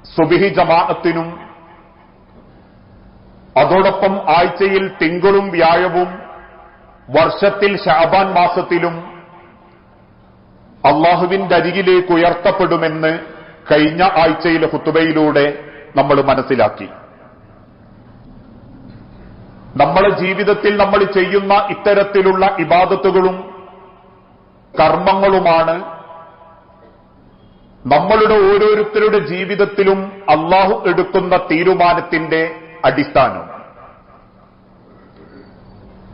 സുബ്ഹി ജമാഅത്തിനും അതോടൊപ്പം ആഴ്ചയിൽ തിങ്കളും വ്യാഴവും വർഷത്തിൽ ശഅബാൻ മാസത്തിലും അള്ളാഹുവിന്റെ അരികിലേക്ക് ഉയർത്തപ്പെടുമെന്ന് കഴിഞ്ഞ ആഴ്ചയിലെ ഖുതുബയിലൂടെ നമ്മൾ മനസ്സിലാക്കി. നമ്മുടെ ജീവിതത്തിൽ നമ്മൾ ചെയ്യുന്ന ഇത്തരത്തിലുള്ള ഇബാദത്തുകളും കർമ്മങ്ങളുമാണ് നമ്മളുടെ ഓരോരുത്തരുടെ ജീവിതത്തിലും അള്ളാഹു എടുക്കുന്ന തീരുമാനത്തിന്റെ അടിസ്ഥാനം.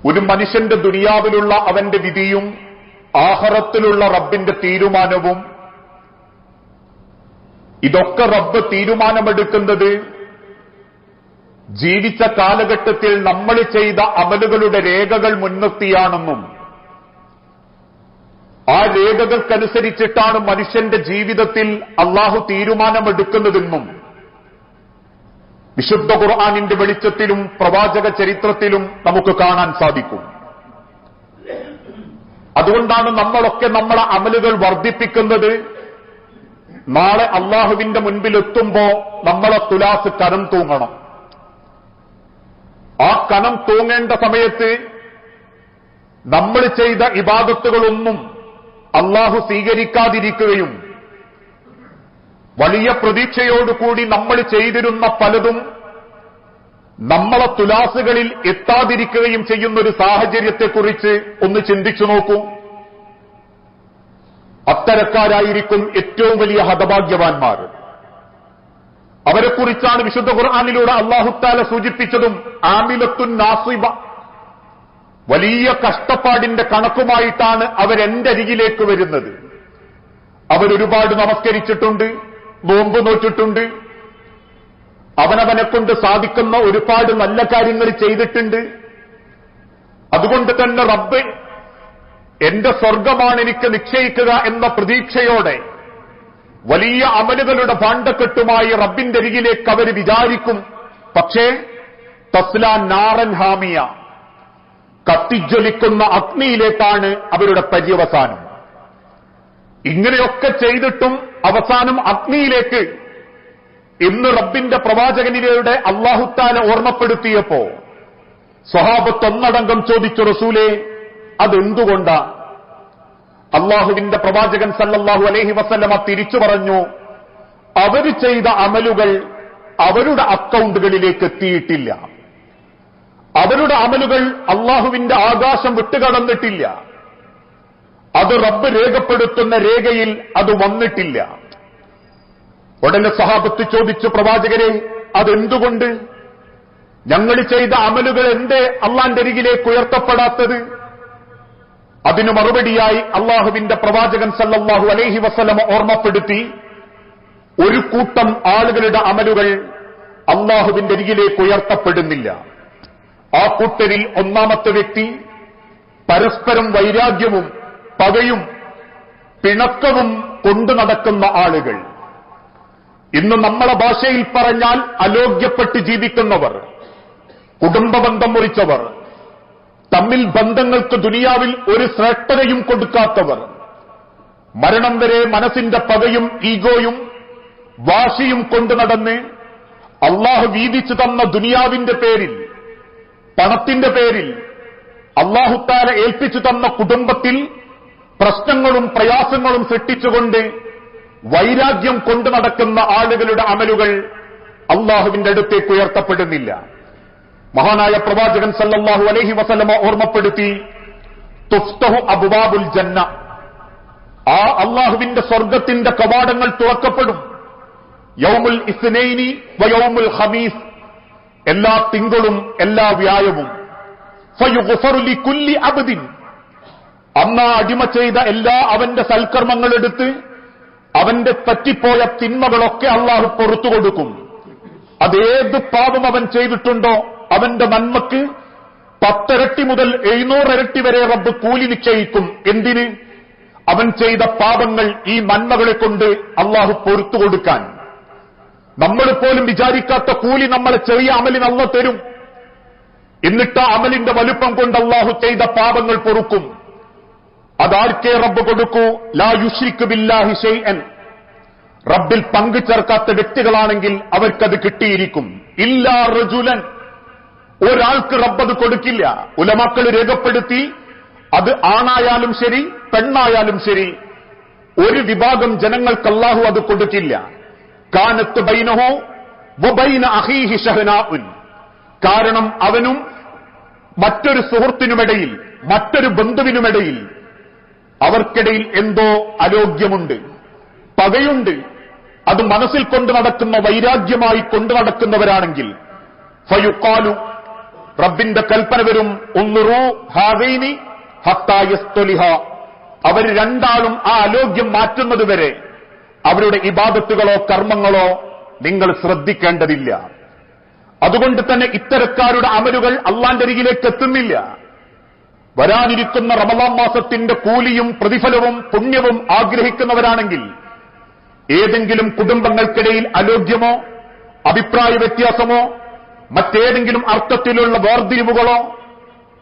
ഒരു മനുഷ്യന്റെ ദുനിയാവിലുള്ള അവന്റെ വിധിയും ആഖിറത്തിലുള്ള റബ്ബിന്റെ തീരുമാനവും, ഇതൊക്കെ റബ്ബ് തീരുമാനമെടുക്കുന്നത് ജീവിച്ച കാലഘട്ടത്തിൽ നമ്മൾ ചെയ്ത അമലുകളുടെ രേഖകൾ മുൻനിർത്തിയാണെന്നും ആ രേഖകൾക്കനുസരിച്ചിട്ടാണ് മനുഷ്യന്റെ ജീവിതത്തിൽ അള്ളാഹു തീരുമാനമെടുക്കുന്നതെന്നും വിശുദ്ധ ഖുർആനിന്റെ വെളിച്ചത്തിലും പ്രവാചക ചരിത്രത്തിലും നമുക്ക് കാണാൻ സാധിക്കും. അതുകൊണ്ടാണ് നമ്മളൊക്കെ നമ്മളെ അമലുകൾ വർദ്ധിപ്പിക്കുന്നത്. നാളെ അള്ളാഹുവിന്റെ മുൻപിലെത്തുമ്പോ നമ്മളെ തുലാസ് കനം തൂങ്ങണം. ആ കനം തൂങ്ങേണ്ട സമയത്ത് നമ്മൾ ചെയ്ത ഇബാദത്തുകളൊന്നും അള്ളാഹു സ്വീകരിക്കാതിരിക്കുകയും വലിയ പ്രതീക്ഷയോടുകൂടി നമ്മൾ ചെയ്തിരുന്ന പലതും നമ്മളെ തുലാസുകളിൽ എത്താതിരിക്കുകയും ചെയ്യുന്ന ഒരു സാഹചര്യത്തെക്കുറിച്ച് ഒന്ന് ചിന്തിച്ചു നോക്കൂ. അത്തരക്കാരായിരിക്കും ഏറ്റവും വലിയ ഹതഭാഗ്യവാന്മാർ. അവരെക്കുറിച്ചാണ് വിശുദ്ധ ഖുർആനിലൂടെ അല്ലാഹു തആല സൂചിപ്പിച്ചതും ആമിലത്തുൻ നാസിബ, വലിയ കഷ്ടപ്പാടിന്റെ കണക്കുമായിട്ടാണ് അവരെന്റെ അരികിലേക്ക് വരുന്നത്. അവരൊരുപാട് നമസ്കരിച്ചിട്ടുണ്ട്, നോമ്പ് നോറ്റിട്ടുണ്ട്, അവനവനെ കൊണ്ട് സാധിക്കുന്ന ഒരുപാട് നല്ല കാര്യങ്ങൾ ചെയ്തിട്ടുണ്ട്. അതുകൊണ്ട് തന്നെ റബ്ബ് എന്റെ സ്വർഗമാണ് എനിക്ക് നിശ്ചയിക്കുക എന്ന പ്രതീക്ഷയോടെ വലിയ അമലുകളുടെ ഭാണ്ഡക്കെട്ടുമായി റബ്ബിന്റെ അരികിലേക്ക് അവർ വിചാരിക്കും. പക്ഷേ തസ്ലാ നാറൻ ഹാമിയ, കത്തിജ്വലിക്കുന്ന അഗ്നിയിലേക്കാണ് അവരുടെ പര്യവസാനം. ഇങ്ങനെയൊക്കെ ചെയ്തിട്ടും അവസാനം അഗ്നിയിലേക്ക് ഇന്ന് റബ്ബിന്റെ പ്രവാചകനിലൂടെ അല്ലാഹു തആല ഓർമ്മപ്പെടുത്തിയപ്പോ സ്വഹാബത്ത് ഒന്നടങ്കം ചോദിച്ചു, റസൂലേ അതെന്തുകൊണ്ടാ? അല്ലാഹുവിന്റെ പ്രവാചകൻ സല്ലല്ലാഹു അലൈഹി വസല്ലമ തിരിച്ചു പറഞ്ഞു, അവർ ചെയ്ത അമലുകൾ അവരുടെ അക്കൗണ്ടുകളിലേക്ക് എത്തിയിട്ടില്ല. അവരുടെ അമലുകൾ അല്ലാഹുവിന്റെ ആകാശം വിട്ടുകടന്നിട്ടില്ല. അത് റബ്ബ് രേഖപ്പെടുത്തുന്ന രേഖയിൽ അത് വന്നിട്ടില്ല. ഉടനെ സഹാബത്ത് ചോദിച്ചു, പ്രവാചകരെ അതെന്തുകൊണ്ട്? ഞങ്ങൾ ചെയ്ത അമലുകൾ എന്തേ അള്ളാന്റെ അരികിലേക്ക് ഉയർത്തപ്പെടാത്തത്? അതിനു മറുപടിയായി അള്ളാഹുവിന്റെ പ്രവാചകൻ സല്ലല്ലാഹു അലൈഹി വസല്ലമ ഓർമ്മപ്പെടുത്തി, ഒരു കൂട്ടം ആളുകളുടെ അമലുകൾ അള്ളാഹുവിന്റെ അരികിലേക്ക് ഉയർത്തപ്പെടുന്നില്ല. ആ കൂട്ടരിൽ ഒന്നാമത്തെ വ്യക്തി പരസ്പരം വൈരാഗ്യവും പകയും പിണക്കവും കൊണ്ടു നടക്കുന്ന ആളുകൾ. ഇന്ന് നമ്മളെ ഭാഷയിൽ പറഞ്ഞാൽ അലോഗ്യപ്പെട്ട് ജീവിക്കുന്നവർ, കുടുംബബന്ധം മുറിച്ചവർ, തമ്മിൽ ബന്ധങ്ങൾക്ക് ദുനിയാവിൽ ഒരു ശ്രേഷ്ഠതയും കൊടുക്കാത്തവർ, മരണം വരെ മനസ്സിന്റെ പകയും ഈഗോയും വാശിയും കൊണ്ടു നടന്ന് അള്ളാഹു വീതിച്ചു തന്ന ദുനിയാവിന്റെ പേരിൽ, പണത്തിന്റെ പേരിൽ, അള്ളാഹു തആല ഏൽപ്പിച്ചു തന്ന കുടുംബത്തിൽ പ്രശ്നങ്ങളും പ്രയാസങ്ങളും സൃഷ്ടിച്ചുകൊണ്ട് വൈരാഗ്യം കൊണ്ടു നടക്കുന്ന ആളുകളുടെ അമലുകൾ അള്ളാഹുവിന്റെ അടുത്തേക്ക് ഉയർത്തപ്പെടുന്നില്ല. മഹാനായ പ്രവാചകൻ സല്ലല്ലാഹു അലൈഹി വസല്ലമ ഓർമ്മപ്പെടുത്തി, തുഫ്തഹു അബ്വാബുൽ ജന്ന, ആ അള്ളാഹുവിന്റെ സ്വർഗത്തിന്റെ കവാടങ്ങൾ തുറക്കപ്പെടും. യൗമുൽ ഇസ്നൈനി വയൗമുൽ ഖമീസ്, എല്ലാ തിങ്കളും എല്ലാ വ്യാഴവും. ഫയുഗ്ഫറു ലികുല്ലി അബ്ദിൻ, അന്ന് അടിമ ചെയ്ത എല്ലാ അവന്റെ സൽക്കർമ്മങ്ങളെടുത്ത് അവന്റെ പറ്റിപ്പോയ തിന്മകളൊക്കെ അള്ളാഹു പുറത്തു കൊടുക്കും. അതേത് പാപം അവൻ ചെയ്തിട്ടുണ്ടോ അവന്റെ നന്മക്ക് 10 ഇരട്ടി മുതൽ 700 ഇരട്ടി വരെ റബ്ബ് കൂലി നിശ്ചയിക്കും. എന്തിന്? അവൻ ചെയ്ത പാപങ്ങൾ ഈ നന്മകളെ കൊണ്ട് അള്ളാഹു പൊറത്തു കൊടുക്കാൻ. നമ്മൾ പോലും വിചാരിക്കാത്ത കൂലി നമ്മളെ ചെറിയ അമലിന് അല്ലാഹു തരും. എന്നിട്ട് അമലിന്റെ വലുപ്പം കൊണ്ട് അള്ളാഹു ചെയ്ത പാപങ്ങൾ പൊറുക്കും. അതാർക്കേ റബ്ബ് കൊടുക്കൂ? ലാ യുശ്രികു ബില്ലാഹി ശൈഅൻ, റബ്ബിൽ പങ്കു ചേർക്കാത്ത വ്യക്തികളാണെങ്കിൽ അവർക്കത് കിട്ടിയിരിക്കും. ഇല്ലാ റജുലൻ, ഒരാൾക്ക് റബ്ബത് കൊടുക്കില്ല. ഉലമാക്കൾ രേഖപ്പെടുത്തി, അത് ആണായാലും ശരി പെണ്ണായാലും ശരി, ഒരു വിഭാഗം ജനങ്ങൾക്ക് അല്ലാഹു അത് കൊടുക്കില്ല. കാനത്ത് ബൈനഹു വബൈന അഖീഹി ശഹനാഉൻ, കാരണം അവനും മറ്റൊരു സുഹൃത്തിനുമിടയിൽ, മറ്റൊരു ബന്ധുവിനുമിടയിൽ അവർക്കിടയിൽ എന്തോ അലോഗ്യമുണ്ട്, പകയുണ്ട്. അത് മനസ്സിൽ കൊണ്ടു നടക്കുന്ന, വൈരാഗ്യമായി കൊണ്ടു നടക്കുന്നവരാണെങ്കിൽ ഫയുഖാലു, റബ്ബിന്റെ കൽപ്പന വരും, ഉൻറുറൂ ഹാദൈനി ഹത്താ യസ്തലിഹ, അവർ രണ്ടാളും ആ അലോഗ്യം മാറ്റുന്നതുവരെ അവരുടെ ഇബാദത്തുകളോ കർമ്മങ്ങളോ നിങ്ങൾ ശ്രദ്ധിക്കേണ്ടതില്ല. അതുകൊണ്ട് തന്നെ ഇത്തരക്കാരുടെ അമലുകൾ അള്ളാന്റെ അരികിലേക്ക് എത്തുന്നില്ല. വരാനിരിക്കുന്ന റമളാൻ മാസത്തിന്റെ കൂലിയും പ്രതിഫലവും പുണ്യവും ആഗ്രഹിക്കുന്നവരാണെങ്കിൽ ഏതെങ്കിലും കുടുംബങ്ങൾക്കിടയിൽ അലോഗ്യമോ അഭിപ്രായ വ്യത്യാസമോ മറ്റേതെങ്കിലും അർത്ഥത്തിലുള്ള വേർതിരിവുകളോ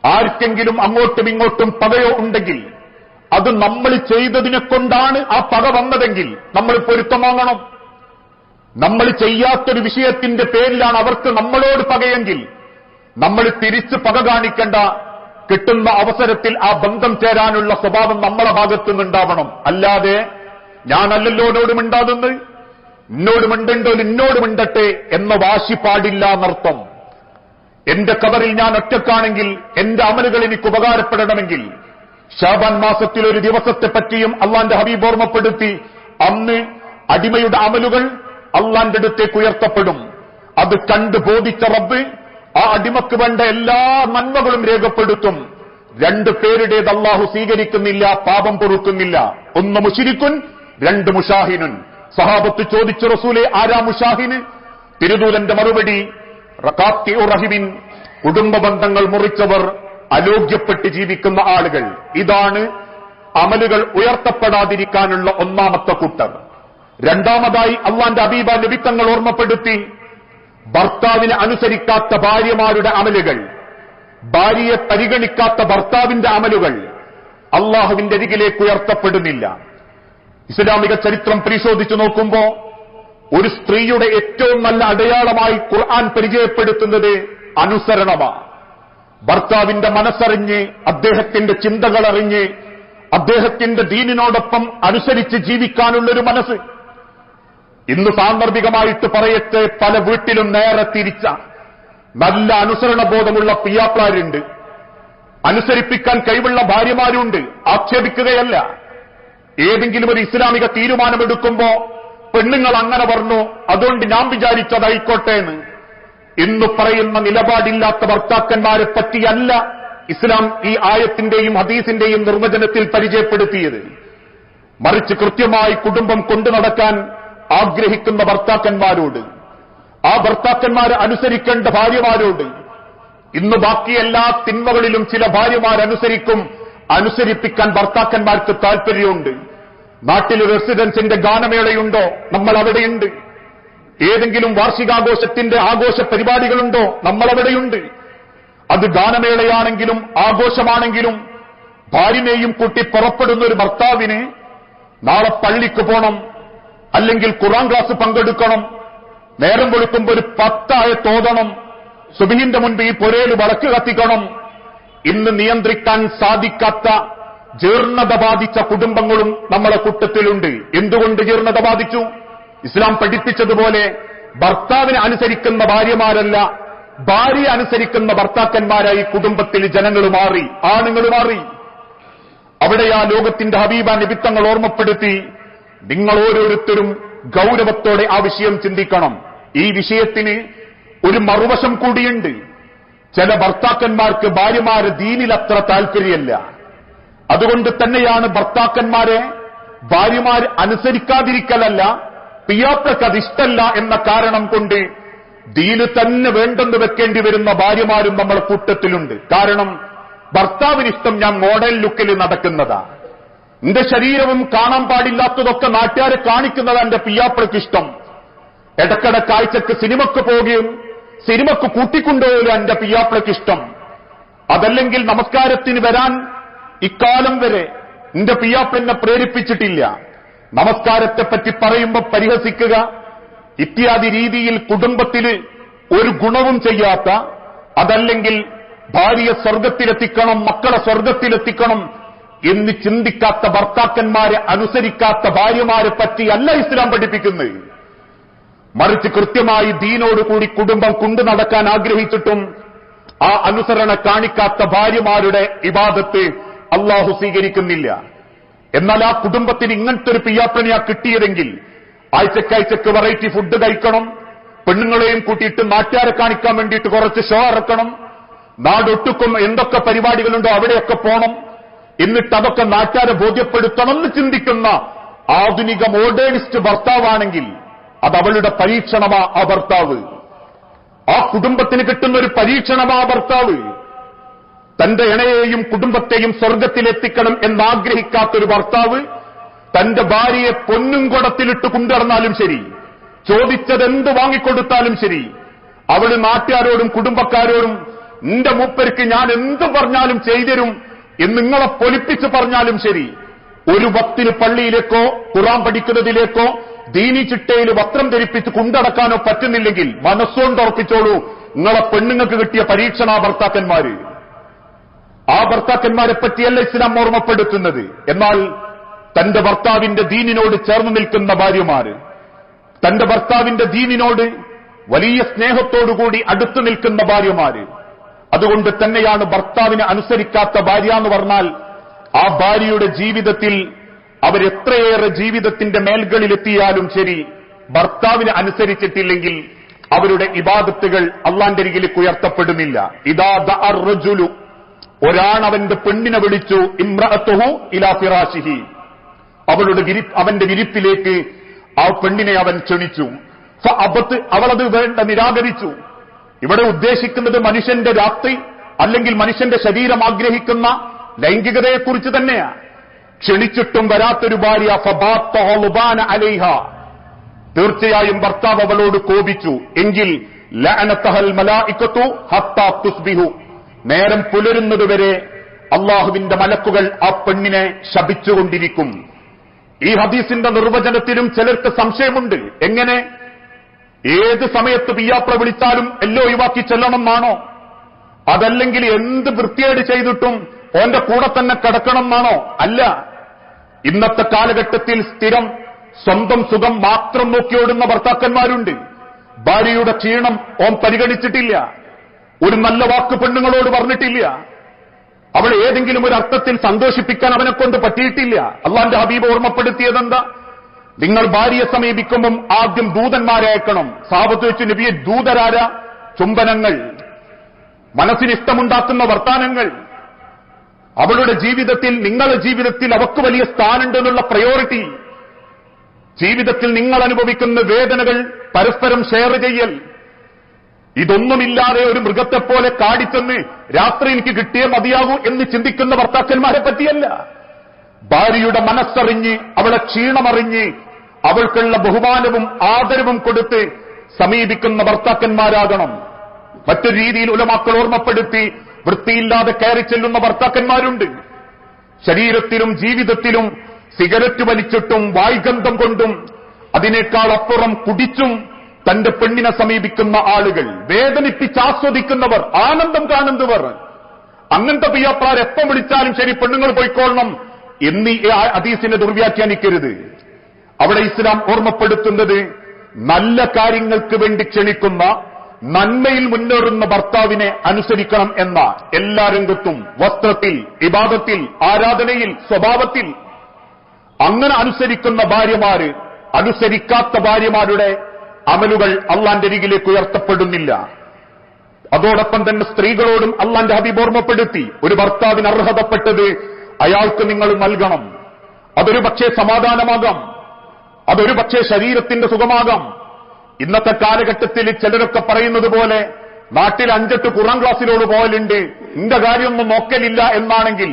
ആർക്കെങ്കിലും അങ്ങോട്ടും ഇങ്ങോട്ടും പകയോ ഉണ്ടെങ്കിൽ അത് നമ്മൾ ചെയ്തതിനെ കൊണ്ടാണ് ആ പക വന്നതെങ്കിൽ നമ്മൾ പൊരുത്തം വാങ്ങണം. നമ്മൾ ചെയ്യാത്തൊരു വിഷയത്തിന്റെ പേരിലാണ് അവർക്ക് നമ്മളോട് പകയെങ്കിൽ നമ്മൾ തിരിച്ച് പക കാണിക്കേണ്ട. കിട്ടുന്ന അവസരത്തിൽ ആ ബന്ധം ചേരാനുള്ള സ്വഭാവം നമ്മളെ ഭാഗത്തു നിന്നുണ്ടാവണം. അല്ലാതെ ഞാനല്ലല്ലോ എന്നോട് മിണ്ടാതെന്ന്, എന്നോട് മിണ്ടണ്ടോ എന്നോട് മിണ്ടട്ടെ എന്ന വാശി പാടില്ല എന്നർത്ഥം. എന്റെ കബറിൽ ഞാൻ ഒറ്റക്കാണെങ്കിൽ എന്റെ അമലുകൾ എനിക്ക് ഉപകാരപ്പെടണമെങ്കിൽ ശഅബാൻ മാസത്തിൽ ഒരു ദിവസത്തെ പറ്റിയും അള്ളാന്റെ ഹബീബ് ഓർമ്മപ്പെടുത്തി, അന്ന് അടിമയുടെ അമലുകൾ അള്ളാന്റെ അടുത്തേക്ക് ഉയർത്തപ്പെടും. അത് കണ്ട് ബോധിച്ച റബ്ബ് ആ അടിമക്ക് വേണ്ട എല്ലാ നന്മകളും രേഖപ്പെടുത്തും. രണ്ടു പേരുടേത് അള്ളാഹു സ്വീകരിക്കുന്നില്ല, പാപം പൊറുക്കുന്നില്ല. ഒന്ന് മുശ്രിക്കുൻ, രണ്ട് മുഷാഹിനുൻ. സഹാബത്ത് ചോദിച്ചു, റസൂലെ ആരാ മുഷാഹിന്? തിരുദൂതന്റെ മറുപടി, റഖാത്തിഉ റഹിമിൻ, കുടുംബ ബന്ധങ്ങൾ മുറിച്ചവർ, അലോഗ്യപ്പെട്ട് ജീവിക്കുന്ന ആളുകൾ. ഇതാണ് അമലുകൾ ഉയർത്തപ്പെടാതിരിക്കാനുള്ള ഒന്നാമത്തെ കൂട്ടർ. രണ്ടാമതായി അള്ളാന്റെ ഹബീബ നബി തങ്ങൾ ഓർമ്മപ്പെടുത്തി, ഭർത്താവിനെ അനുസരിക്കാത്ത ഭാര്യമാരുടെ അമലുകൾ, ഭാര്യയെ പരിഗണിക്കാത്ത ഭർത്താവിന്റെ അമലുകൾ അള്ളാഹുവിന്റെ അരികിലേക്ക് ഉയർത്തപ്പെടുന്നില്ല. ഇസ്ലാമിക ചരിത്രം പരിശോധിച്ചു നോക്കുമ്പോ ഒരു സ്ത്രീയുടെ ഏറ്റവും നല്ല അടയാളമായി ഖുർആൻ പരിചയപ്പെടുത്തുന്നത് അനുസരണമാണ്. ഭർത്താവിന്റെ മനസ്സറിഞ്ഞ്, അദ്ദേഹത്തിന്റെ ചിന്തകൾ അറിഞ്ഞ്, അദ്ദേഹത്തിന്റെ ദീനിനോടൊപ്പം അനുസരിച്ച് ജീവിക്കാനുള്ളൊരു മനസ്സ്. ഇന്ന് സാന്ദർഭികമായിട്ട് പറയട്ടെ, പല വീട്ടിലും നേരെ തിരിച്ച നല്ല അനുസരണബോധമുള്ള പിയാപ്ലാരുണ്ട്, അനുസരിപ്പിക്കാൻ കഴിവുള്ള ഭാര്യമാരുണ്ട്. ആക്ഷേപിക്കുകയല്ല. ഏതെങ്കിലും ഒരു ഇസ്ലാമിക തീരുമാനമെടുക്കുമ്പോ പെണ്ണുങ്ങൾ അങ്ങനെ പറഞ്ഞു, അതുകൊണ്ട് ഞാൻ വിചാരിച്ചതായിക്കോട്ടെ എന്ന്. ഇന്ന് പറയുന്ന നിലപാടില്ലാത്ത ഭർത്താക്കന്മാരെ പറ്റിയല്ല ഇസ്ലാം ഈ ആയത്തിന്റെയും ഹദീസിന്റെയും നിർവചനത്തിൽ പരിചയപ്പെടുത്തിയത്. മറിച്ച് കൃത്യമായി കുടുംബം കൊണ്ടു നടക്കാൻ ആഗ്രഹിക്കുന്ന ഭർത്താക്കന്മാരോട്, ആ ഭർത്താക്കന്മാരെ അനുസരിക്കേണ്ട ഭാര്യമാരോട്. ഇന്ന് ബാക്കി എല്ലാ തിന്മകളിലും ചില ഭാര്യമാരനുസരിക്കും, അനുസരിപ്പിക്കാൻ ഭർത്താക്കന്മാർക്ക് താല്പര്യമുണ്ട്. നാട്ടിൽ റെസിഡൻസിന്റെ ഗാനമേളയുണ്ടോ? നമ്മൾ അവിടെയുണ്ട്. ഏതെങ്കിലും വാർഷികാഘോഷത്തിന്റെ ആഘോഷ പരിപാടികളുണ്ടോ? നമ്മൾ അവിടെയുണ്ട്. അത് ഗാനമേളയാണെങ്കിലും ആഘോഷമാണെങ്കിലും ഭാര്യനെയും കൂട്ടി പുറപ്പെടുന്ന ഒരു ഭർത്താവിന് നാളെ പള്ളിക്ക് പോകണം, അല്ലെങ്കിൽ ഖുർആൻ ക്ലാസ് പങ്കെടുക്കണം, നേരം വെളുക്കുമ്പോ ഒരു 10 ആയത്ത് ഓതണം, സുബ്ഹിന്റെ മുൻപ് ഈ പുരയിൽ വിളക്ക് കത്തിക്കണം. ഇന്ന് നിയന്ത്രിക്കാൻ സാധിക്കാത്ത ജീർണത ബാധിച്ച കുടുംബങ്ങളും നമ്മളെ കൂട്ടത്തിലുണ്ട്. എന്തുകൊണ്ട് ജീർണത ബാധിച്ചു? ഇസ്ലാം പഠിപ്പിച്ചതുപോലെ ഭർത്താവിനെ അനുസരിക്കുന്ന ഭാര്യമാരല്ല, ഭാര്യ അനുസരിക്കുന്ന ഭർത്താക്കന്മാരായി കുടുംബത്തിൽ ജനങ്ങൾ മാറി, ആണുങ്ങൾ മാറി. അവിടെ ആ ലോകത്തിന്റെ ഹബീബ നബി തങ്ങൾ ഓർമ്മപ്പെടുത്തി, നിങ്ങൾ ഓരോരുത്തരും ഗൗരവത്തോടെ ആ വിഷയം ചിന്തിക്കണം. ഈ വിഷയത്തിന് ഒരു മറുവശം കൂടിയുണ്ട്. ചില ഭർത്താക്കന്മാർക്ക് ഭാര്യമാരെ ദീനിൽ അത്ര താല്പര്യമല്ല. അതുകൊണ്ട് തന്നെയാണ് ഭർത്താക്കന്മാരെ ഭാര്യമാർ അനുസരിക്കാതിരിക്കലല്ല, പിയാപ്ലക്ക് അതിഷ്ടല്ല എന്ന കാരണം കൊണ്ട് ദീന് തന്നെ വേണ്ടെന്ന് വെക്കേണ്ടി വരുന്ന ഭാര്യമാരും നമ്മളെ കൂട്ടത്തിലുണ്ട്. കാരണം ഭർത്താവിനിഷ്ടം ഞാൻ മോഡൽ ലുക്കിൽ നടക്കുന്നതാ, എന്റെ ശരീരവും കാണാൻ പാടില്ലാത്തതൊക്കെ നാട്ടുകാരെ കാണിക്കുന്നതാ എന്റെ പിയാപ്ലക്ക് ഇഷ്ടം. ഇടക്കിടെ കാഴ്ചക്ക് സിനിമക്ക് പോവുകയും സിനിമക്ക് കൂട്ടിക്കൊണ്ടുപോകില്ല എന്റെ പിയാപ്ലക്ക് ഇഷ്ടം. അതല്ലെങ്കിൽ നമസ്കാരത്തിന് വരാൻ ഇക്കാലം വരെ എന്റെ പിയാപ്ല എന്നെ പ്രേരിപ്പിച്ചിട്ടില്ല. നമസ്കാരത്തെപ്പറ്റി പറയുമ്പോൾ പരിഹസിക്കുക, ഇത്യാദി രീതിയിൽ കുടുംബത്തിൽ ഒരു ഗുണവും ചെയ്യാത്ത, അതല്ലെങ്കിൽ ഭാര്യയെ സ്വർഗത്തിലെത്തിക്കണം, മക്കളെ സ്വർഗത്തിലെത്തിക്കണം എന്ന് ചിന്തിക്കാത്ത ഭർത്താക്കന്മാരെ അനുസരിക്കാത്ത ഭാര്യമാരെ പറ്റിയല്ല ഇസ്ലാം പഠിപ്പിക്കുന്നത്. മറിച്ച് കൃത്യമായി ദീനോടുകൂടി കുടുംബം കൊണ്ടു നടക്കാൻ ആഗ്രഹിച്ചിട്ടും ആ അനുസരണ കാണിക്കാത്ത ഭാര്യമാരുടെ ഇബാദത്ത് അള്ളാഹു സ്വീകരിക്കുന്നില്ല. എന്നാൽ ആ കുടുംബത്തിന് ഇങ്ങനത്തെ ഒരു പിയാപ്രണിയാ കിട്ടിയതെങ്കിൽ ആഴ്ചക്കാഴ്ചക്ക് വെറൈറ്റി ഫുഡ് കഴിക്കണം, പെണ്ണുങ്ങളെയും കൂട്ടിയിട്ട് നാട്ടുകാരെ കാണിക്കാൻ വേണ്ടിയിട്ട് കുറച്ച് ഷോ ഇറക്കണം, നാടൊട്ടുക്കും എന്തൊക്കെ പരിപാടികളുണ്ടോ അവിടെയൊക്കെ പോണം, എന്നിട്ട് അതൊക്കെ നാട്ടുകാരെ ബോധ്യപ്പെടുത്തണം എന്ന് ചിന്തിക്കുന്ന ആധുനിക മോഡേണിസ്റ്റ് ഭർത്താവാണെങ്കിൽ അത് അവളുടെ പരീക്ഷണമാ ആ ഭർത്താവ്. ആ കുടുംബത്തിന് കിട്ടുന്ന ഒരു പരീക്ഷണമാ ഭർത്താവ്. തന്റെ ഇണയെയും കുടുംബത്തെയും സ്വർഗത്തിലെത്തിക്കണം എന്നാഗ്രഹിക്കാത്തൊരു ഭർത്താവ് തന്റെ ഭാര്യയെ പൊന്നും കുടത്തിലിട്ട് കൊണ്ടുവന്നാലും ശരി, ചോദിച്ചതെന്ത് വാങ്ങിക്കൊടുത്താലും ശരി, അവള് നാട്ടുകാരോടും കുടുംബക്കാരോടും നിന്റെ മൂപ്പർക്ക് ഞാൻ എന്ത് പറഞ്ഞാലും ചെയ്തരും എന്ന് നിങ്ങളെ പൊലിപ്പിച്ച് പറഞ്ഞാലും ശരി, ഒരു വക്തിന് പള്ളിയിലേക്കോ ഖുർആൻ പഠിക്കുന്നതിലേക്കോ ദീനി ചിട്ടയിൽ വസ്ത്രം ധരിപ്പിച്ച് കൊണ്ടടക്കാനോ പറ്റുന്നില്ലെങ്കിൽ മനസ്സുകൊണ്ട് ഉറപ്പിച്ചോളൂ, നിങ്ങളെ പെണ്ണുങ്ങൾക്ക് കിട്ടിയ പരീക്ഷണ ഭർത്താക്കന്മാര്. ആ ഭർത്താക്കന്മാരെ പറ്റിയല്ല ഇസ്ലാം ഓർമ്മപ്പെടുത്തുന്നത്. എന്നാൽ തന്റെ ഭർത്താവിന്റെ ദീനിനോട് ചേർന്ന് നിൽക്കുന്ന ഭാര്യമാര്, തന്റെ ഭർത്താവിന്റെ ദീനിനോട് വലിയ സ്നേഹത്തോടുകൂടി അടുത്തു നിൽക്കുന്ന ഭാര്യമാര്, അതുകൊണ്ട് തന്നെയാണ് ഭർത്താവിനെ അനുസരിക്കാത്ത ഭാര്യ എന്ന് പറഞ്ഞാൽ ആ ഭാര്യയുടെ ജീവിതത്തിൽ അവരെത്രയേറെ ജീവിതത്തിന്റെ മേൽകളിലെത്തിയാലും ശരി, ഭർത്താവിനെ അനുസരിച്ചിട്ടില്ലെങ്കിൽ അവരുടെ ഇബാദത്തുകൾ അള്ളാന്റെ അരികിലേക്ക് ഉയർത്തപ്പെടുന്നില്ല. ഇദാ ദഅ റജുലു, ഒരാണവന്റെ പെണ്ണിനെ വിളിച്ചു, ഇംറഅതുഹു ഇലാ ഫിറാശിഹി, അവന്റെ വിരിപ്പിലേക്ക് ആ പെണ്ണിനെ അവൻ ക്ഷണിച്ചു. ഫഅബത്, അവളത് വേണ്ട നിരാകരിച്ചു. ഇവിടെ ഉദ്ദേശിക്കുന്നത് മനുഷ്യന്റെ രാത്രി അല്ലെങ്കിൽ മനുഷ്യന്റെ ശരീരം ആഗ്രഹിക്കുന്ന ലൈംഗികതയെക്കുറിച്ച് തന്നെയാ. ക്ഷണിച്ചിട്ടും വരാത്തൊരു ഭാര്യ, ഫബാത്ത ളുബാന അലൈഹ, തീർച്ചയായും ഭർത്താവ് അവളോട് കോപിച്ചു എങ്കിൽ ലഅനതഹൽ മലായികതു ഹത്താ തുസ്ബിഹു, നേരം പുലരുന്നതുവരെ അള്ളാഹുവിന്റെ മലക്കുകൾ ആ പെണ്ണിനെ ശപിച്ചുകൊണ്ടിരിക്കും. ഈ ഹദീസിന്റെ നിർവചനത്തിലും ചിലർക്ക് സംശയമുണ്ട്. എങ്ങനെ? ഏത് സമയത്ത് പിയാപ്ര വിളിച്ചാലും എല്ലാം ഒഴിവാക്കി ചെല്ലണമെന്നാണോ? അതല്ലെങ്കിൽ എന്ത് വൃത്തിയേട് ചെയ്തിട്ടും ഓന്റെ കൂടെ തന്നെ കിടക്കണം എന്നാണോ? അല്ല. ഇന്നത്തെ കാലഘട്ടത്തിൽ സ്ഥിരം സ്വന്തം സുഖം മാത്രം നോക്കിയോടുന്ന ഭർത്താക്കന്മാരുണ്ട്. ഭാര്യയുടെ ക്ഷീണം ഓൻ പരിഗണിച്ചിട്ടില്ല, ഒരു നല്ല വാക്ക് പെണ്ണുങ്ങളോട് പറഞ്ഞിട്ടില്ല, അവളെ ഏതെങ്കിലും ഒരു അർത്ഥത്തിൽ സന്തോഷിപ്പിക്കാൻ അവനെ കൊണ്ട് പറ്റിയിട്ടില്ല. അള്ളാന്റെ ഹബീബ് ഓർമ്മപ്പെടുത്തിയതെന്താ? നിങ്ങൾ ഭാര്യയെ സമീപിക്കുമ്പം ആദ്യം ദൂതന്മാരെ അയക്കണം. സഹാബത്ത് വെച്ച് നബിയെ, ദൂതരാര? ചുംബനങ്ങൾ, മനസ്സിന് ഇഷ്ടമുണ്ടാക്കുന്ന വർത്താനങ്ങൾ, അവളുടെ ജീവിതത്തിൽ, നിങ്ങളുടെ ജീവിതത്തിൽ അവക്ക് വലിയ സ്ഥാനമുണ്ടെന്നുള്ള പ്രയോറിറ്റി, ജീവിതത്തിൽ നിങ്ങൾ അനുഭവിക്കുന്ന വേദനകൾ പരസ്പരം ഷെയർ ചെയ്യൽ, ഇതൊന്നുമില്ലാതെ ഒരു മൃഗത്തെപ്പോലെ കാടിച്ചെന്ന് രാത്രി എനിക്ക് കിട്ടിയേ മതിയാകൂ എന്ന് ചിന്തിക്കുന്ന ഭർത്താക്കന്മാരെ പറ്റിയല്ല. ഭാര്യയുടെ മനസ്സറിഞ്ഞ്, അവളെ ക്ഷീണമറിഞ്ഞ്, അവൾക്കുള്ള ബഹുമാനവും ആദരവും കൊടുത്ത് സമീപിക്കുന്ന ഭർത്താക്കന്മാരാകണം. മറ്റൊരു രീതിയിൽ ഉലമാക്കൾ ഓർമ്മപ്പെടുത്തി, വൃത്തിയില്ലാതെ കയറി ചെല്ലുന്ന ഭർത്താക്കന്മാരുണ്ട്. ശരീരത്തിലും ജീവിതത്തിലും സിഗരറ്റ് വലിച്ചിട്ടും വായ്ഗന്ധം കൊണ്ടും അതിനേക്കാൾ അപ്പുറം കുടിച്ചും തന്റെ പെണ്ണിനെ സമീപിക്കുന്ന ആളുകൾ, വേദനിപ്പിച്ചാസ്വദിക്കുന്നവർ, ആനന്ദം കാണുന്നവർ. അങ്ങനത്തെ പിയാപ്പാർ എപ്പം വിളിച്ചാലും ശരി പെണ്ണുങ്ങൾ പോയിക്കൊള്ളണം എന്നീ ഹദീസിനെ ദുർവ്യാഖ്യാനിക്കരുത്. അവിടെ ഇസ്ലാം ഓർമ്മപ്പെടുത്തുന്നത് നല്ല കാര്യങ്ങൾക്ക് വേണ്ടി ക്ഷണിക്കുന്ന, നന്മയിൽ മുന്നേറുന്ന ഭർത്താവിനെ അനുസരിക്കണം എന്ന. എല്ലാ രംഗത്തും, വസ്ത്രത്തിൽ, ഇബാദത്തിൽ, ആരാധനയിൽ, സ്വഭാവത്തിൽ അങ്ങനെ അനുസരിക്കുന്ന ഭാര്യമാര്, അനുസരിക്കാത്ത ഭാര്യമാരുടെ അമലുകൾ അള്ളാന്റെ അരികിലേക്ക് ഉയർത്തപ്പെടുന്നില്ല. അതോടൊപ്പം തന്നെ സ്ത്രീകളോടും അള്ളാന്റെ ഹബീബ് ഓർമ്മപ്പെടുത്തി, ഒരു ഭർത്താവിന് അർഹതപ്പെട്ടത് അയാൾക്ക് നിങ്ങൾ നൽകണം. അതൊരു പക്ഷേ സമാധാനമാകാം, അതൊരു പക്ഷേ ശരീരത്തിന്റെ സുഖമാകാം. ഇന്നത്തെ കാലഘട്ടത്തിൽ ചിലരൊക്കെ പറയുന്നത് പോലെ നാട്ടിൽ 5-8 ഖുർആൻ ക്ലാസ്സിലോട് പോകലുണ്ട്, ഇന്റെ കാര്യമൊന്നും നോക്കലില്ല എന്നാണെങ്കിൽ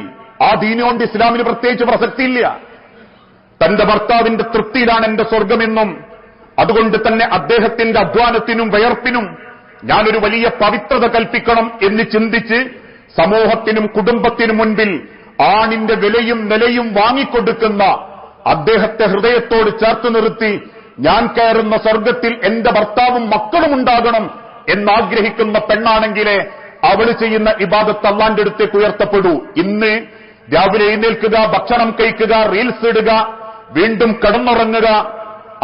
ആ ദീനുകൊണ്ട് ഇസ്ലാമിന് പ്രത്യേകിച്ച് പ്രസക്തിയില്ല. തന്റെ ഭർത്താവിന്റെ തൃപ്തിയിലാണ് എന്റെ സ്വർഗമെന്നും അതുകൊണ്ട് തന്നെ അദ്ദേഹത്തിന്റെ അധ്വാനത്തിനും വയർപ്പിനും ഞാനൊരു വലിയ പവിത്രത കൽപ്പിക്കണം എന്ന് ചിന്തിച്ച് സമൂഹത്തിനും കുടുംബത്തിനും മുൻപിൽ ആണിന്റെ വിലയും നിലയും വാങ്ങിക്കൊടുക്കുന്ന അദ്ദേഹത്തെ ഹൃദയത്തോട് ചേർത്ത് നിർത്തി ഞാൻ കയറുന്ന സ്വർഗത്തിൽ എന്റെ ഭർത്താവും മക്കളും ഉണ്ടാകണം എന്നാഗ്രഹിക്കുന്ന പെണ്ണാണെങ്കിലേ അവള് ചെയ്യുന്ന ഇബാദത്ത് അള്ളാന്റെ അടുത്തേക്ക് ഉയർത്തപ്പെടൂ. ഇന്ന് രാവിലെ എഴുന്നേൽക്കുക, ഭക്ഷണം കഴിക്കുക, റീൽസ് ഇടുക, വീണ്ടും കിടന്നുറങ്ങുക,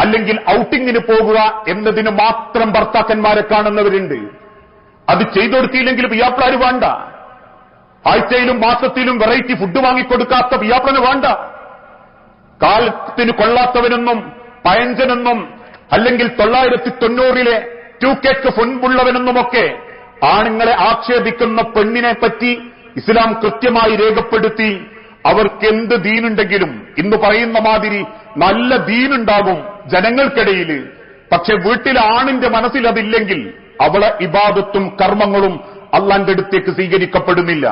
അല്ലെങ്കിൽ ഔട്ടിങ്ങിന് പോകുക എന്നതിന് മാത്രം ഭർത്താക്കന്മാരെ കാണുന്നവരുണ്ട്. അത് ചെയ്തു കൊടുത്തില്ലെങ്കിൽ പിയാപ്ലാര് വേണ്ട. ആഴ്ചയിലും മാസത്തിലും വെറൈറ്റി ഫുഡ് വാങ്ങിക്കൊടുക്കാത്ത പിയാപ്ലന് വേണ്ട. കാലത്തിന് കൊള്ളാത്തവനെന്നും പയഞ്ചനെന്നും അല്ലെങ്കിൽ 990 2K ഫുൻപുള്ളവനെന്നുമൊക്കെ ആണുങ്ങളെ ആക്ഷേപിക്കുന്ന പെണ്ണിനെ പറ്റി ഇസ്ലാം കൃത്യമായി രേഖപ്പെടുത്തി. അവർക്ക് എന്ത് ദീനുണ്ടെങ്കിലും ഇന്ന് പറയുന്ന മാതിരി നല്ല ദീനുണ്ടാകും ജനങ്ങൾക്കിടയിൽ. പക്ഷെ വീട്ടിലെ ആണിന്റെ മനസ്സിൽ അതില്ലെങ്കിൽ അവളെ ഇബാദത്തും കർമ്മങ്ങളും അള്ളാന്റെ അടുത്തേക്ക് സ്വീകരിക്കപ്പെടുന്നില്ല.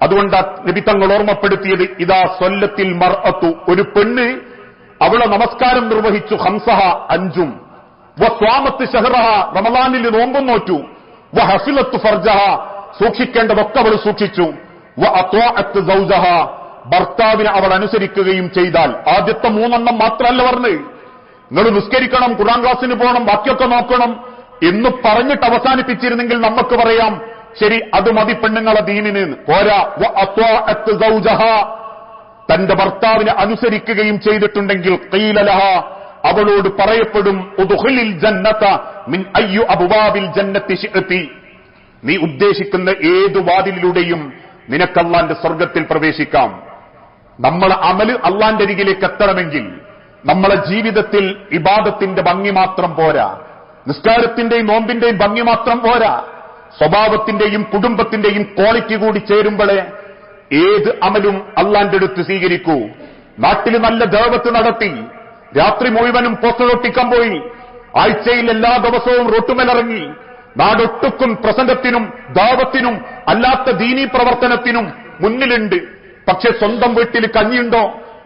അതുകൊണ്ട് നബി തങ്ങൾ ഓർമ്മപ്പെടുത്തിയത് ഇദാ സ്വല്ലത്തിൽ മർഅത്തു, ഒരു പെണ്ണ് അവളെ നമസ്കാരം നിർവഹിച്ചു, ഹംസഹ 5, വസ്വാമത്ത് ഷഹ്റഹ, റമളാനിൽ നോമ്പും നോറ്റു, വഹഫിലത്തു ഫർജഹ, സൂക്ഷിക്കേണ്ടതൊക്കെ അവൾ സൂക്ഷിച്ചു, വഅത്വഅത്ത് സൗജഹ, ഭർത്താവിനെ അവൾ അനുസരിക്കുകയും ചെയ്താൽ. ആദ്യത്തെ 3 മാത്രമല്ല പറഞ്ഞത്. നിങ്ങൾ നിസ്കരിക്കണം, ഖുർആൻ ക്ലാസ്സിന് പോകണം, ബാക്കിയൊക്കെ നോക്കണം എന്ന് പറഞ്ഞിട്ട് അവസാനിപ്പിച്ചിരുന്നെങ്കിൽ നമുക്ക് പറയാം ശരി, അത് മതി പെണ്ണുങ്ങളെ ദീനിന്. പോരാ, വഅത്വഅത്ത് സൗജഹ, തന്റെ ഭർത്താവിനെ അനുസരിക്കുകയും ചെയ്തിട്ടുണ്ടെങ്കിൽ ഖീല ലഹ, അവളോട് പറയപ്പെടും ഉദ്ഖുലിൽ ജന്നത മിൻ അയ്യു അബ്വാബിൽ ജന്നത്തി ശിഅതി, നീ ഉദ്ദേശിക്കുന്ന ഏതു വാതിലിലൂടെയും നിനക്ക് അല്ലാഹുവിന്റെ സ്വർഗ്ഗത്തിൽ പ്രവേശിക്കാം. നമ്മളെ അമല് അല്ലാഹുവിന്റെ അരികിലേക്ക് എത്തണമെങ്കിൽ നമ്മളെ ജീവിതത്തിൽ ഇബാദത്തിന്റെ ഭംഗി മാത്രം പോരാ, നിസ്കാരത്തിന്റെയും നോമ്പിന്റെയും ഭംഗി മാത്രം പോരാ, സ്വഭാവത്തിന്റെയും കുടുംബത്തിന്റെയും ക്വാളിറ്റി കൂടി ചേരുമ്പോഴേ ഏത് അമലും അല്ലാഹുവിന്റെ അടുത്ത് സ്വീകരിക്കൂ. നാട്ടിൽ നല്ല ദഅവത്ത് നടത്തി, രാത്രി മുഴുവനും പോസ്റ്റർ ഒട്ടിക്കാൻ പോയി, ആഴ്ചയിൽ എല്ലാ ദിവസവും റോട്ടുമേലിറങ്ങി, നാടൊട്ടുക്കും പ്രസംഗത്തിനും ദഅവത്തിനും അല്ലാത്ത ദീനീ പ്രവർത്തനത്തിനും മുന്നിലുണ്ട്. പക്ഷെ സ്വന്തം വീട്ടിൽ കഞ്ഞിയുണ്ടോ?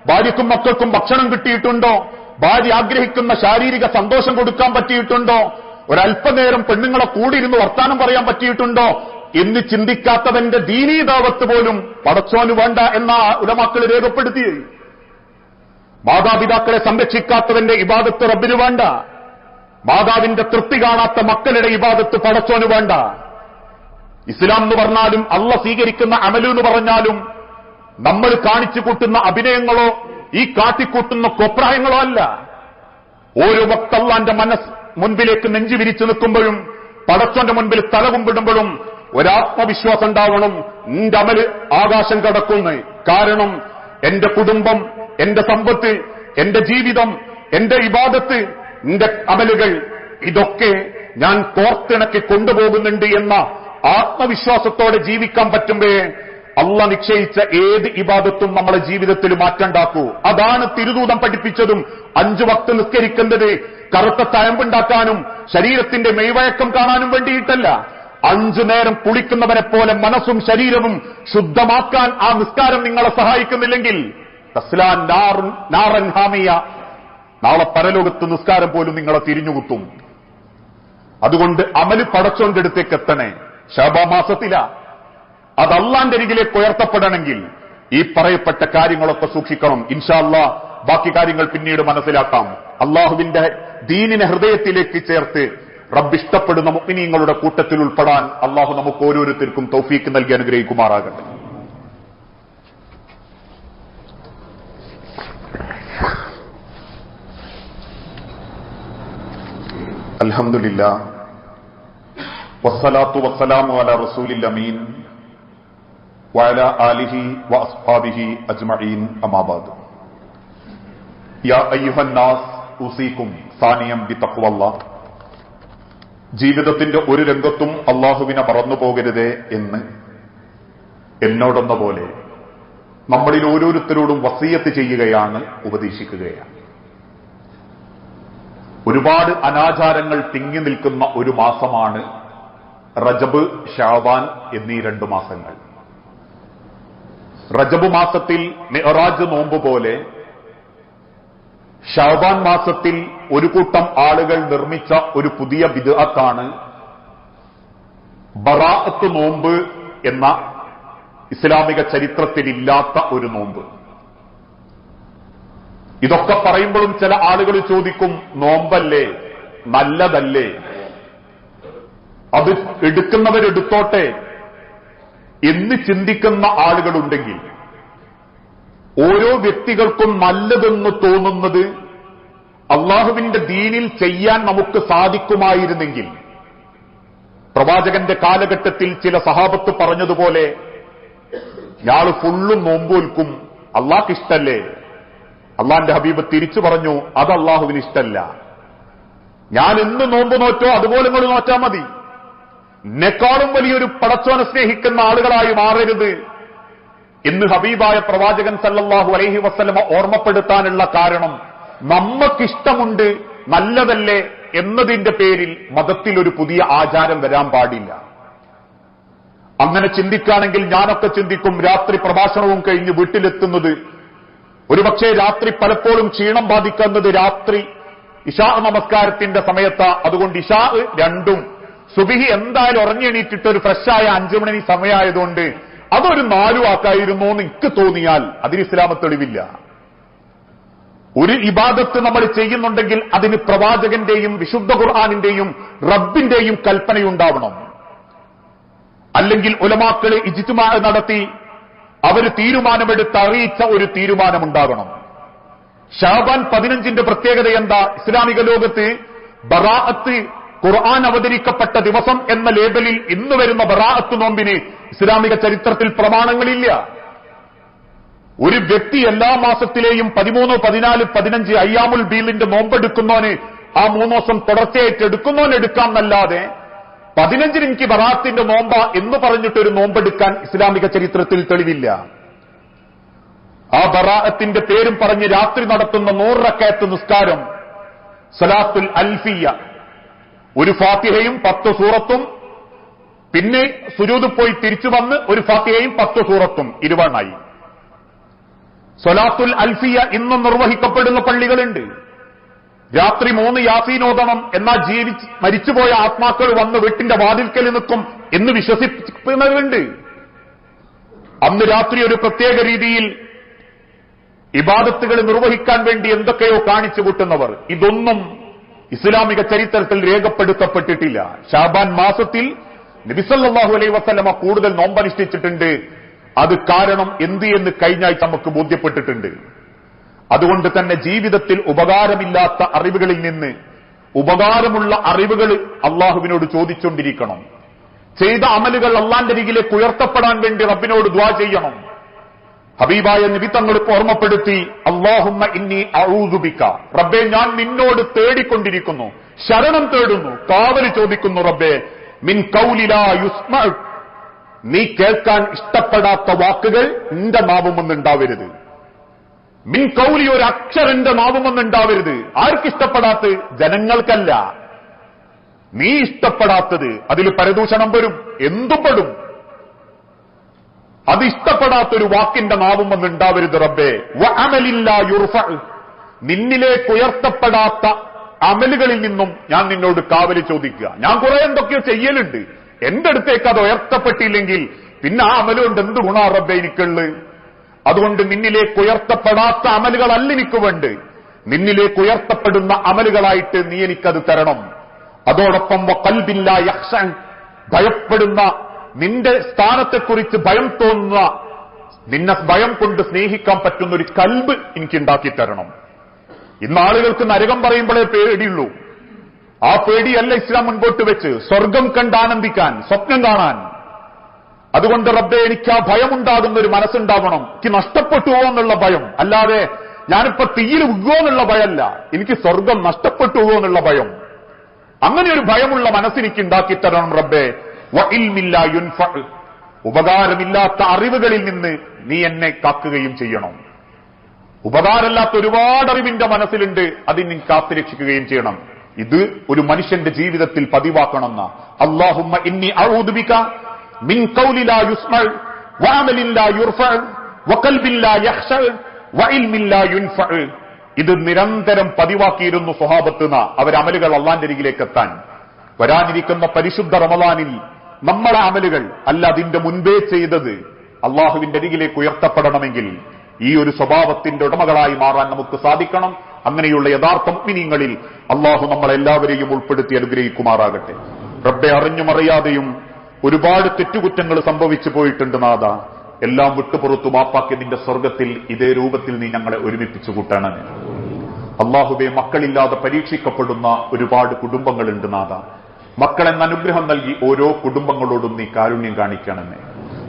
ഭാര്യക്കും മക്കൾക്കും ഭക്ഷണം കിട്ടിയിട്ടുണ്ടോ? ഭാര്യ ആഗ്രഹിക്കുന്ന ശാരീരിക സന്തോഷം കൊടുക്കാൻ പറ്റിയിട്ടുണ്ടോ? ഒരല്പനേരം പെണ്ണുങ്ങളെ കൂടിയിരുന്ന് വർത്താനം പറയാൻ പറ്റിയിട്ടുണ്ടോ എന്ന് ചിന്തിക്കാത്തവന്റെ ദീനീ ദഅവത്ത് പോലും പടച്ചോന് വേണ്ട എന്ന ഉലമാക്കൾ രേഖപ്പെടുത്തി. മാതാപിതാക്കളെ സംരക്ഷിക്കാത്തവന്റെ ഇബാദത്ത് റബ്ബിന് വേണ്ട. മാതാവിന്റെ തൃപ്തി കാണാത്ത മക്കളുടെ ഇബാദത്ത് പടച്ചോന് വേണ്ട. ഇസ്ലാം എന്ന് പറഞ്ഞാലും അള്ള സ്വീകരിക്കുന്ന അമലു എന്ന് പറഞ്ഞാലും നമ്മൾ കാണിച്ചു കൂട്ടുന്ന അഭിനയങ്ങളോ ഈ കാട്ടിക്കൂട്ടുന്ന കോപ്രായങ്ങളോ അല്ല. ഓരോ വക്ത് അള്ളാന്റെ മനസ്സ് മുൻപിലേക്ക് നെഞ്ചു വിരിച്ചു നിൽക്കുമ്പോഴും പടച്ചോന്റെ മുൻപിൽ തല കുമ്പിടുമ്പോഴും ഒരാത്മവിശ്വാസം ഉണ്ടാവണം, എന്റെ അമല് ആകാശം കടക്കുന്നു. കാരണം എന്റെ കുടുംബം, എന്റെ സമ്പത്ത്, എന്റെ ജീവിതം, എന്റെ ഇബാദത്ത്, എന്റെ അമലുകൾ ഇതൊക്കെ ഞാൻ കോർത്തിണക്കി കൊണ്ടുപോകുന്നുണ്ട് എന്ന ആത്മവിശ്വാസത്തോടെ ജീവിക്കാൻ പറ്റുമ്പോഴേ അള്ളാഹ് നിശ്ചയിച്ച ഏത് ഇബാദത്തും നമ്മളെ ജീവിതത്തിൽ മാറ്റമുണ്ടാക്കൂ. അതാണ് തിരുദൂതം പഠിപ്പിച്ചതും. 5 വക്ത് നിസ്കരിക്കുന്നത് കറുത്ത തഴമ്പുണ്ടാക്കാനും ശരീരത്തിന്റെ മെയ്വഴക്കം കാണാനും വേണ്ടിയിട്ടല്ല. 5 നേരം കുളിക്കുന്നവനെ പോലെ മനസ്സും ശരീരവും ശുദ്ധമാക്കാൻ ആ നിസ്കാരം നിങ്ങളെ സഹായിക്കുന്നില്ലെങ്കിൽ തസ്ലാൻ നാറൻ ഹാമിയ, നാളെ പരലോകത്ത് നിസ്കാരം പോലും നിങ്ങളെ തിരിഞ്ഞുകുത്തും. അതുകൊണ്ട് അമല് പടച്ചോന്റെ അടുത്തേക്ക് എത്തണേ. ശഅബാൻ മാസത്തില അത് അല്ലാഹുവിന്റെ അരികിലേക്ക് ഉയർത്തപ്പെടണമെങ്കിൽ ഈ പറയപ്പെട്ട കാര്യങ്ങളൊക്കെ സൂക്ഷിക്കണം. ഇൻഷാ അല്ലാഹ് ബാക്കി കാര്യങ്ങൾ പിന്നീട് മനസ്സിലാക്കാം. അള്ളാഹുവിന്റെ ദീനിനെ ഹൃദയത്തിലേക്ക് ചേർത്ത് റബ്ബ് ഇഷ്ടപ്പെടുന്ന മുഅ്മിനീങ്ങളുടെ കൂട്ടത്തിൽ ഉൾപ്പെടാൻ അള്ളാഹു നമുക്ക് ഓരോരുത്തർക്കും തൗഫീക്ക് നൽകി അനുഗ്രഹിക്കുമാറാകട്ടെ. അൽഹംദുലില്ലാഹ് വസ്സലാത്തു വസ്സലാമു അലാ റസൂലിൽ അമീൻ വഅലാ ആലിഹി വഅസ്ഹാബിഹി അജ്മഈൻ അമ്മാ ബഅദ്. യാ അയ്യുഹന്നാസ് ഉസീകും സാനിയം ബിതഖ്വല്ലാഹ്. ജീവിതത്തിന്റെ ഒരു രംഗത്തും അള്ളാഹുവിനെ മറന്നു പോകരുതേ എന്ന് എന്നോടെന്ന പോലെ നമ്മളിൽ ഓരോരുത്തരോടും വസിയത്ത് ചെയ്യുകയാണ്, ഉപദേശിക്കുകയാണ്. ഒരുപാട് അനാചാരങ്ങൾ തിങ്ങി നിൽക്കുന്ന ഒരു മാസമാണ് റജബ്, ഷഅബാൻ എന്നീ 2 മാസങ്ങൾ. റജബ് മാസത്തിൽ മിഅ്റാജ് നോമ്പ് പോലെ ഷഅബാൻ മാസത്തിൽ ഒരു കൂട്ടം ആളുകൾ നിർമ്മിച്ച ഒരു പുതിയ ബിദ്അത്താണ് ബറാഅത്ത് നോമ്പ് എന്ന ഇസ്ലാമിക ചരിത്രത്തിലില്ലാത്ത ഒരു നോമ്പ്. ഇതൊക്കെ പറയുമ്പോഴും ചില ആളുകൾ ചോദിക്കും, നോമ്പല്ലേ, നല്ലതല്ലേ, അത് എടുക്കുന്നവരെടുത്തോട്ടെ എന്ന് ചിന്തിക്കുന്ന ആളുകളുണ്ടെങ്കിൽ, ഓരോ വ്യക്തികൾക്കും നല്ലതെന്ന് തോന്നുന്നത് അള്ളാഹുവിന്റെ ദീനിൽ ചെയ്യാൻ നമുക്ക് സാധിക്കുമായിരുന്നെങ്കിൽ, പ്രവാചകന്റെ കാലഘട്ടത്തിൽ ചില സഹാബത്ത് പറഞ്ഞതുപോലെ, ഞാള് ഫുള്ളും നോമ്പോൽക്കും, അള്ളാഹ്ക്ക് ഇഷ്ടല്ലേ? അള്ളാന്റെ ഹബീബ് തിരിച്ചു പറഞ്ഞു, അത് അള്ളാഹുവിന് ഇഷ്ടല്ല. ഞാൻ എന്ന് നോമ്പ് നോറ്റോ അതുപോലെ നിങ്ങൾ നോറ്റാ മതി. എന്നെക്കാളും വലിയൊരു പടച്ചോനെ സ്നേഹിക്കുന്ന ആളുകളായി മാറരുത് എന്ന് ഹബീബായ പ്രവാചകൻ സല്ലല്ലാഹു അലൈഹി വസല്ലമ ഓർമ്മപ്പെടുത്താനുള്ള കാരണം, നമ്മക്കിഷ്ടമുണ്ട്, നല്ലതല്ലേ എന്നതിന്റെ പേരിൽ മതത്തിൽ ഒരു പുതിയ ആചാരം വരാൻ പാടില്ല. അങ്ങനെ ചിന്തിക്കുകയാണെങ്കിൽ ഞാനൊക്കെ ചിന്തിക്കും, രാത്രി പ്രഭാഷണവും കഴിഞ്ഞ് വീട്ടിലെത്തുന്നത്, ഒരുപക്ഷെ രാത്രി പലപ്പോഴും ക്ഷീണം ബാധിക്കുന്നത് രാത്രി ഇശാ നമസ്കാരത്തിന്റെ സമയത്താ. അതുകൊണ്ട് ഇശാ 2ഉം സുബിഹി എന്തായാലും ഉറങ്ങിയെണീറ്റിട്ട് ഒരു ഫ്രഷായ 5 മണി സമയമായതുകൊണ്ട് അതൊരു 4 ആക്കായിരുന്നു എന്ന് എനിക്ക് തോന്നിയാൽ അതിന് ഇസ്ലാമ തെളിവില്ല. ഒരു ഇബാദത്ത് നമ്മൾ ചെയ്യുന്നുണ്ടെങ്കിൽ അതിന് പ്രവാചകന്റെയും വിശുദ്ധ ഖുർആനിന്റെയും റബ്ബിന്റെയും കൽപ്പനയുണ്ടാവണം. അല്ലെങ്കിൽ ഉലമാക്കളെ ഇജ്തിമാ നടത്തി അവർ തീരുമാനമെടുത്ത് അറിയിച്ച ഒരു തീരുമാനമുണ്ടാകണം. ശഅബാൻ 15ന്റെ പ്രത്യേകത എന്താ? ഇസ്ലാമിക ലോകത്ത് ബറാഅത്ത്, ഖുർആൻ അവതരിക്കപ്പെട്ട ദിവസം എന്ന ലേബലിൽ ഇന്ന് വരുന്ന ബറാഅത്ത് നോമ്പിന് ഇസ്ലാമിക ചരിത്രത്തിൽ പ്രമാണങ്ങളില്ല. ഒരു വ്യക്തി എല്ലാ മാസത്തിലെയും 13, 14, 15 അയ്യാമുൽ ബീലിന്റെ നോമ്പെടുക്കുന്നവന് ആ 3 ദിവസം തുടർച്ചയായിട്ട് എടുക്കുന്നവന് എടുക്കാമെന്നല്ലാതെ 15 എനിക്ക് ബറാഅത്തിന്റെ നോമ്പ എന്ന് പറഞ്ഞിട്ടൊരു നോമ്പെടുക്കാൻ ഇസ്ലാമിക ചരിത്രത്തിൽ തെളിവില്ല. ആ ബറാഅത്തിന്റെ പേരും പറഞ്ഞ് രാത്രി നടത്തുന്ന 100 റക്അത്ത് നിസ്കാരം സലാത്തുൽ അൽഫിയ, ഒരു ഫാത്തിഹയും 10 സൂറത്തും, പിന്നെ സുജൂദ് പോയി തിരിച്ചു വന്ന് ഒരു ഫാത്തിഹയും 10 സൂറത്തും 20 സലാത്തുൽ അൽഫിയ ഇന്നും നിർവഹിക്കപ്പെടുന്ന പള്ളികളുണ്ട്. രാത്രി 3 യാസീൻ ഓതണം, എന്നാൽ മരിച്ചുപോയ ആത്മാക്കൾ വന്ന് വീട്ടിന്റെ വാതിൽക്കൽ നിൽക്കും എന്ന് വിശ്വസിക്കുന്നവരുണ്ട്. അന്ന് രാത്രി ഒരു പ്രത്യേക രീതിയിൽ ഇബാദത്തുകൾ നിർവഹിക്കാൻ വേണ്ടി എന്തൊക്കെയോ കാണിച്ചു കൂട്ടുന്നവർ. ഇതൊന്നും ഇസ്ലാമിക ചരിത്രത്തിൽ രേഖപ്പെടുത്തപ്പെട്ടിട്ടില്ല. ശഅബാൻ മാസത്തിൽ നബി സല്ലല്ലാഹു അലൈഹി വസല്ലമ കൂടുതൽ നോമ്പനുഷ്ഠിച്ചിട്ടുണ്ട്. അത് കാരണം എന്ത് എന്ന് കഴിഞ്ഞ ആഴ്ച നമുക്ക് ബോധ്യപ്പെട്ടിട്ടുണ്ട്. അതുകൊണ്ട് തന്നെ ജീവിതത്തിൽ ഉപകാരമില്ലാത്ത അറിവുകളിൽ നിന്ന് ഉപകാരമുള്ള അറിവുകൾ അള്ളാഹുവിനോട് ചോദിച്ചുകൊണ്ടിരിക്കണം. ചെയ്ത അമലുകൾ അള്ളാന്റെ അരികിലേക്ക് ഉയർത്തപ്പെടാൻ വേണ്ടി റബ്ബിനോട് ദുആ ചെയ്യണം. ഹബീബായ നബി തങ്ങൾ ഓർമ്മപ്പെടുത്തി, അല്ലാഹുമ്മ ഇന്നി അഊദു ബിക, റബ്ബേ ഞാൻ നിന്നോട് തേടിക്കൊണ്ടിരിക്കുന്നു, ശരണം തേടുന്നു, കാവൽ ചോദിക്കുന്നു റബ്ബേ, മിൻ ഖൗലി ലാ യുസ്മഅ, നീ കേൾക്കാൻ ഇഷ്ടപ്പെടാത്ത വാക്കുകൾ നിന്റെ നാവുമെന്നുണ്ടാവരുത്. മിൻ ഖൗലി, ഒരു അക്ഷരന്റെ നാവുമെന്നുണ്ടാവരുത്. ആർക്കിഷ്ടപ്പെടാത്തത്? ജനങ്ങൾക്കല്ല. നീ ഇഷ്ടപ്പെടാത്തത്, അതിൽ പരദൂഷണം വരും, എന്തും പെടും. അത് ഇഷ്ടപ്പെടാത്തൊരു വാക്കിന്റെ നാവുമെന്നുണ്ടാവരുത് റബ്ബേ. വഅമലിൻ ലാ യുർഫഅ, നിന്നിലേക്ക് ഉയർത്തപ്പെടാത്ത അമലുകളിൽ നിന്നും ഞാൻ നിന്നോട് കാവല് ചോദിക്കുക. ഞാൻ കുറെ എന്തൊക്കെയോ ചെയ്യലുണ്ട്, എന്റെ അടുത്തേക്ക് അത് ഉയർത്തപ്പെട്ടില്ലെങ്കിൽ പിന്നെ ആ അമലുകൊണ്ട് എന്ത് ഗുണാ റബ്ബേ എനിക്കുള്ളത്? അതുകൊണ്ട് നിന്നിലേക്ക് ഉയർത്തപ്പെടാത്ത അമലുകളല്ല എനിക്ക് വേണ്ട, നിന്നിലേക്ക് ഉയർത്തപ്പെടുന്ന അമലുകളായിട്ട് നീ എനിക്കത് തരണം. അതോടൊപ്പം വഖൽബിൻ ലാ യഖ്ശഅ, ഭയപ്പെടുന്ന, നിന്റെ സ്ഥാനത്തെക്കുറിച്ച് ഭയം തോന്നുന്ന, നിന്നെ ഭയം കൊണ്ട് സ്നേഹിക്കാൻ പറ്റുന്ന ഒരു കൽബ് എനിക്കുണ്ടാക്കി തരണം. ഇന്ന് ആളുകൾക്ക് നരകം പറയുമ്പോഴേ പേടിയുള്ളൂ. ആ പേടിയല്ല ഇസ്ലാം മുൻപോട്ട് വെച്ച് സ്വർഗം കണ്ട് ആനന്ദിക്കാൻ, സ്വപ്നം കാണാൻ. അതുകൊണ്ട് റബ്ബേ എനിക്ക് ആ ഭയമുണ്ടാകുന്ന ഒരു മനസ്സുണ്ടാവണം. എനിക്ക് നഷ്ടപ്പെട്ടു പോകുമെന്നുള്ള ഭയം, അല്ലാതെ ഞാനിപ്പോ തീയിൽ ഉഗ്ഗോന്നുള്ള ഭയമല്ല, എനിക്ക് സ്വർഗം നഷ്ടപ്പെട്ടു പോകുമെന്നുള്ള ഭയം. അങ്ങനെ ഒരു ഭയമുള്ള മനസ്സെനിക്ക് ഉണ്ടാക്കി തരണം റബ്ബേ. വഇൽമിൻ ലാ യുൻഫഅ, ഉപകാരമില്ലാത്ത അറിവുകളിൽ നിന്ന് നീ എന്നെ കാക്കുകയും ചെയ്യണം. ഉപകാരമില്ലാത്ത ഒരുപാട് അറിവിന്റെ മനസ്സിലുണ്ട്, അതിന് കാത്തുരക്ഷിക്കുകയും ചെയ്യണം. ഇത് ഒരു മനുഷ്യന്റെ ജീവിതത്തിൽ പതിവാക്കണമെന്ന. അല്ലാഹുമ്മ ഇന്നി അഊദു ബിക മിൻ ഖൗലി ലാ യുസ്മഅ വഅമലിൻ ലാ യുർഫഅ വഖൽബിൻ ലാ യഖ്ശഅ വഇൽമിൻ ലാ യുൻഫഅ. ഇത് നിരന്തരം പതിവാക്കിയിരുന്നു സ്വഹാബത്ത്. അവരമലുകൾ അള്ളാന്റെ അരികിലേക്ക് എത്താൻ. വരാനിരിക്കുന്ന പരിശുദ്ധ റമളാനിൽ നമ്മളെ അമലുകൾ അല്ല, അതിന്റെ മുൻപേ ചെയ്തത് അള്ളാഹുവിന്റെ അരികിലേക്ക് ഉയർത്തപ്പെടണമെങ്കിൽ ഈ ഒരു സ്വഭാവത്തിന്റെ ഉടമകളായി മാറാൻ നമുക്ക് സാധിക്കണം. അങ്ങനെയുള്ള യഥാർത്ഥ മുഅ്മിനീങ്ങളിൽ അള്ളാഹു നമ്മളെല്ലാവരെയും ഉൾപ്പെടുത്തി അനുഗ്രഹിക്കുമാറാകട്ടെ. റബ്ബെ, അറിഞ്ഞുമറിയാതെയും ഒരുപാട് തെറ്റുകുറ്റങ്ങൾ സംഭവിച്ചു പോയിട്ടുണ്ട് നാഥ. എല്ലാം വിട്ടുപുറത്തു മാപ്പാക്കി നിന്റെ സ്വർഗത്തിൽ ഇതേ രൂപത്തിൽ നീ ഞങ്ങളെ ഒരുമിപ്പിച്ചു കൂട്ടണമേ. അള്ളാഹുവെ, മക്കളില്ലാതെ പരീക്ഷിക്കപ്പെടുന്ന ഒരുപാട് കുടുംബങ്ങളുണ്ട് നാഥ. മക്കളെന്ന അനുഗ്രഹം നൽകി ഓരോ കുടുംബങ്ങളോടും നീ കാരുണ്യം കാണിക്കണമേ.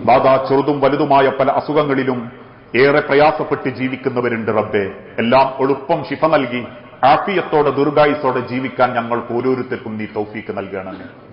നാഥ, ചെറുതും വലുതുമായ പല അസുഖങ്ങളിലും ഏറെ പ്രയാസപ്പെട്ട് ജീവിക്കുന്നവരുണ്ട് റബ്ബെ. എല്ലാം എളുപ്പം ശിഫ നൽകി ആഫിയത്തോടെ ദീർഘായുസ്സോടെ ജീവിക്കാൻ ഞങ്ങൾക്ക് ഓരോരുത്തർക്കും നീ തൗഫീക്ക് നൽകണമേ.